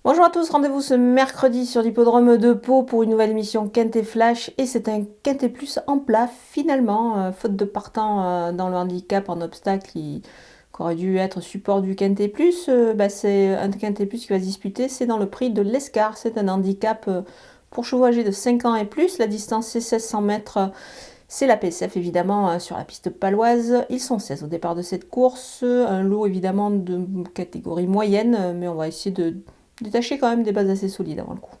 Bonjour à tous, rendez-vous ce mercredi sur l'hippodrome de Pau pour une nouvelle émission Quintet Flash et c'est un Quintet Plus en plat finalement, faute de partant dans le handicap en obstacle qui aurait dû être support du Quintet Plus, c'est un Quintet Plus qui va se disputer, c'est dans le prix de l'Escar, c'est un handicap pour chevaux âgés de 5 ans et plus, la distance c'est 1600 mètres. C'est la PSF évidemment sur la piste paloise. Ils sont 16 au départ de cette course. Un lot évidemment de catégorie moyenne, mais on va essayer de détacher quand même des bases assez solides avant le coup.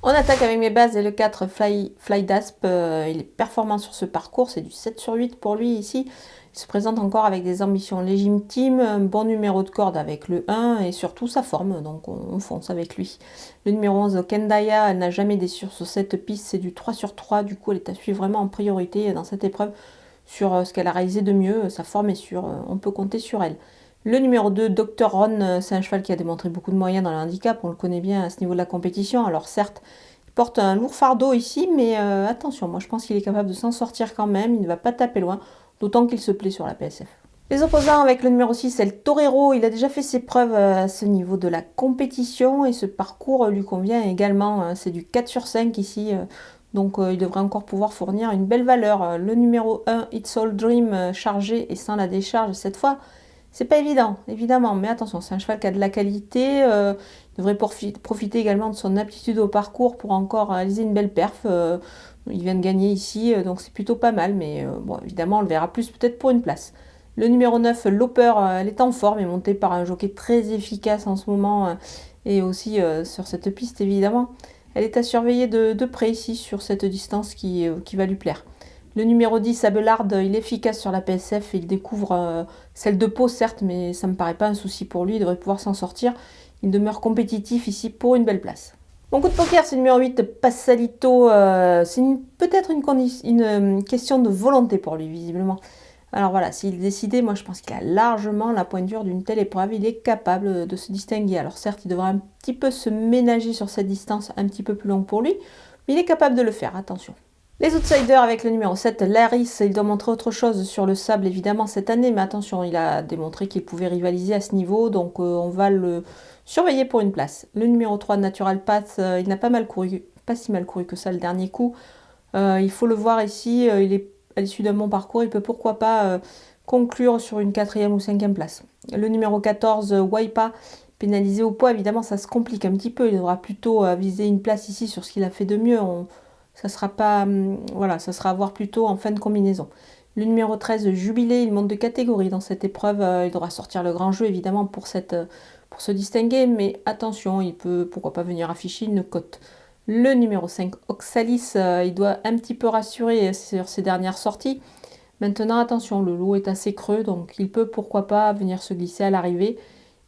On attaque avec mes bases et le 4 Fly Dasp. Il est performant sur ce parcours, c'est du 7 sur 8 pour lui ici. Il se présente encore avec des ambitions légitimes, un bon numéro de corde avec le 1 et surtout sa forme, donc on fonce avec lui. Le numéro 11 Kendaya, elle n'a jamais déçu sur cette piste, c'est du 3 sur 3, du coup elle est à suivre vraiment en priorité dans cette épreuve sur ce qu'elle a réalisé de mieux, sa forme est sûre, on peut compter sur elle. Le numéro 2, Dr Ron, c'est un cheval qui a démontré beaucoup de moyens dans le handicap, on le connaît bien à ce niveau de la compétition. Alors certes, il porte un lourd fardeau ici, mais attention, moi je pense qu'il est capable de s'en sortir quand même, il ne va pas taper loin, d'autant qu'il se plaît sur la PSF. Les opposants avec le numéro 6, c'est le Torero, il a déjà fait ses preuves à ce niveau de la compétition et ce parcours lui convient également, c'est du 4 sur 5 ici, donc il devrait encore pouvoir fournir une belle valeur. Le numéro 1, It's All Dream, chargé et sans la décharge cette fois. C'est pas évident, évidemment, mais attention, c'est un cheval qui a de la qualité. Il devrait profiter également de son aptitude au parcours pour encore réaliser une belle perf. Il vient de gagner ici, donc c'est plutôt pas mal, mais bon, évidemment, on le verra plus peut-être pour une place. Le numéro 9, Loper, elle est en forme, est montée par un jockey très efficace en ce moment, et aussi sur cette piste, évidemment. Elle est à surveiller de près ici, sur cette distance qui va lui plaire. Le numéro 10, Abelard, il est efficace sur la PSF, il découvre celle de Pau certes, mais ça ne me paraît pas un souci pour lui, il devrait pouvoir s'en sortir. Il demeure compétitif ici pour une belle place. Mon coup de poker, c'est le numéro 8, Passalito, c'est peut-être une question de volonté pour lui, visiblement. Alors voilà, s'il est décidé, moi je pense qu'il a largement la pointure d'une telle épreuve, il est capable de se distinguer. Alors certes, il devrait un petit peu se ménager sur cette distance un petit peu plus longue pour lui, mais il est capable de le faire, attention. Les outsiders avec le numéro 7, Laris, il doit montrer autre chose sur le sable évidemment cette année, mais attention, il a démontré qu'il pouvait rivaliser à ce niveau, donc on va le surveiller pour une place. Le numéro 3, Natural Path, il n'a pas mal couru, pas si mal couru que ça le dernier coup. Il faut le voir ici, il est à l'issue d'un bon parcours, il peut pourquoi pas conclure sur une 4e ou 5e place. Le numéro 14, Waipa, pénalisé au poids, évidemment ça se complique un petit peu, il devra plutôt viser une place ici sur ce qu'il a fait de mieux. Ça sera pas, voilà, ça sera à voir plutôt en fin de combinaison. Le numéro 13, Jubilé, il monte de catégorie dans cette épreuve. Il devra sortir le grand jeu évidemment pour se distinguer, mais attention, il peut pourquoi pas venir afficher une cote. Le numéro 5, Oxalis, il doit un petit peu rassurer sur ses dernières sorties. Maintenant, attention, le lot est assez creux, donc il peut pourquoi pas venir se glisser à l'arrivée.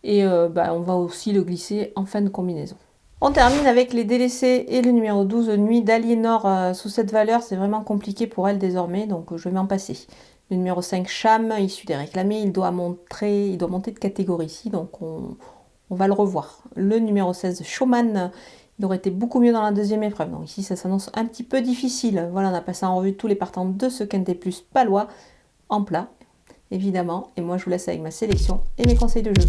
Et on va aussi le glisser en fin de combinaison. On termine avec les délaissés et le numéro 12, Nuit d'Aliénor. Sous cette valeur, c'est vraiment compliqué pour elle désormais, donc je vais m'en passer. Le numéro 5, Cham, issu des réclamés, il doit monter de catégorie ici, donc on va le revoir. Le numéro 16, Showman, il aurait été beaucoup mieux dans la deuxième épreuve, donc ici ça s'annonce un petit peu difficile. Voilà, on a passé en revue tous les partants de ce Quintet Plus palois, en plat, évidemment, et moi je vous laisse avec ma sélection et mes conseils de jeu.